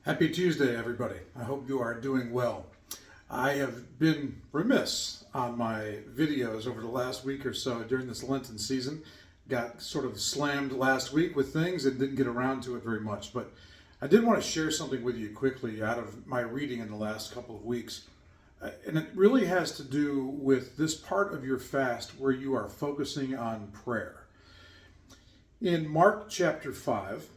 Happy Tuesday, everybody. I hope you are doing well. I have been remiss on my videos over the last week or so during this Lenten season. Got sort of slammed last week with things and didn't get around to it very much. But I did want to share something with you quickly out of my reading in the last couple of weeks. And it really has to do with this part of your fast where you are focusing on prayer. In Mark chapter 5,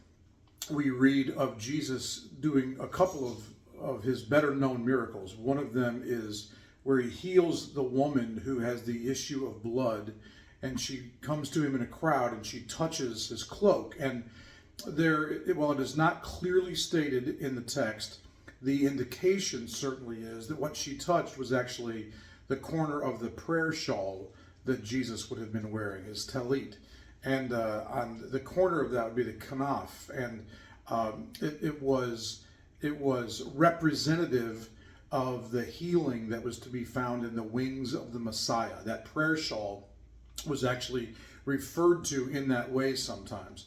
we read of Jesus doing a couple of his better known miracles. One of them is where he heals the woman who has the issue of blood, and she comes to him in a crowd and she touches his cloak. And while it is not clearly stated in the text, the indication certainly is that what she touched was actually the corner of the prayer shawl that Jesus would have been wearing, his talit. And on the corner of that would be the kanaf, and it was representative of the healing that was to be found in the wings of the Messiah. That prayer shawl was actually referred to in that way sometimes.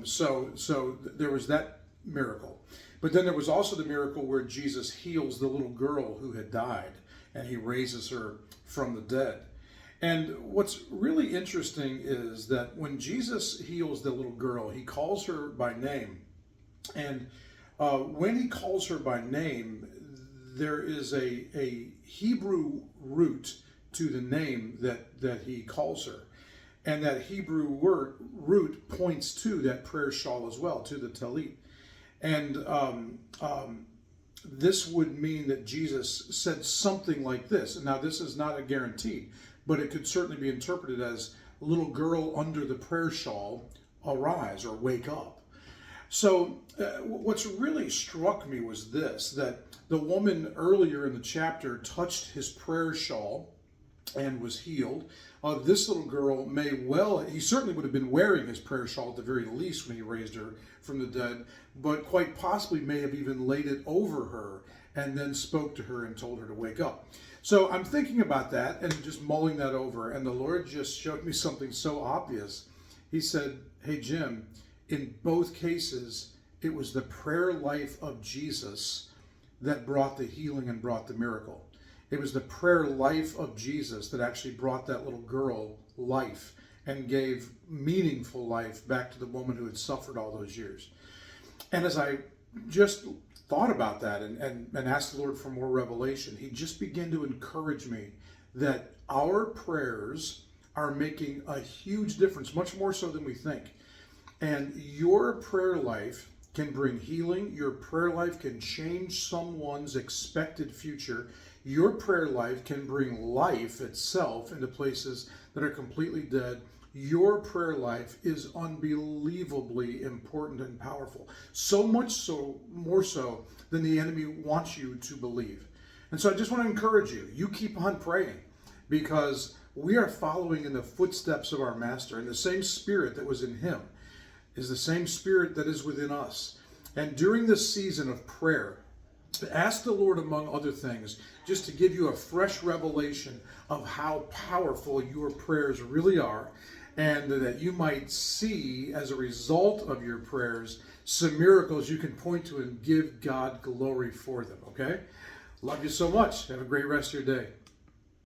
So there was that miracle, but then there was also the miracle where Jesus heals the little girl who had died, and he raises her from the dead. And what's really interesting is that when Jesus heals the little girl, he calls her by name. And when he calls her by name, there is a Hebrew root to the name that he calls her. And that Hebrew root points to that prayer shawl as well, to the talit. And this would mean that Jesus said something like this. And now this is not a guarantee, but it could certainly be interpreted as little girl under the prayer shawl, arise or wake up. So what's really struck me was this, that the woman earlier in the chapter touched his prayer shawl and was healed. This little girl he certainly would have been wearing his prayer shawl at the very least when he raised her from the dead, but quite possibly may have even laid it over her and then spoke to her and told her to wake up. So I'm thinking about that and just mulling that over, and the Lord just showed me something so obvious. He said, hey, Jim, in both cases, it was the prayer life of Jesus that brought the healing and brought the miracle. It was the prayer life of Jesus that actually brought that little girl life and gave meaningful life back to the woman who had suffered all those years. And as I just thought about that and asked the Lord for more revelation, he just began to encourage me that our prayers are making a huge difference, much more so than we think. And your prayer life can bring healing. Your prayer life can change someone's expected future. Your prayer life can bring life itself into places that are completely dead. Your prayer life is unbelievably important and powerful. So much so, more so than the enemy wants you to believe. And so I just want to encourage you. You keep on praying, because we are following in the footsteps of our Master, and the same Spirit that was in him is the same Spirit that is within us. And during this season of prayer, ask the Lord, among other things, just to give you a fresh revelation of how powerful your prayers really are, and that you might see, as a result of your prayers, some miracles you can point to and give God glory for them, okay? Love you so much. Have a great rest of your day.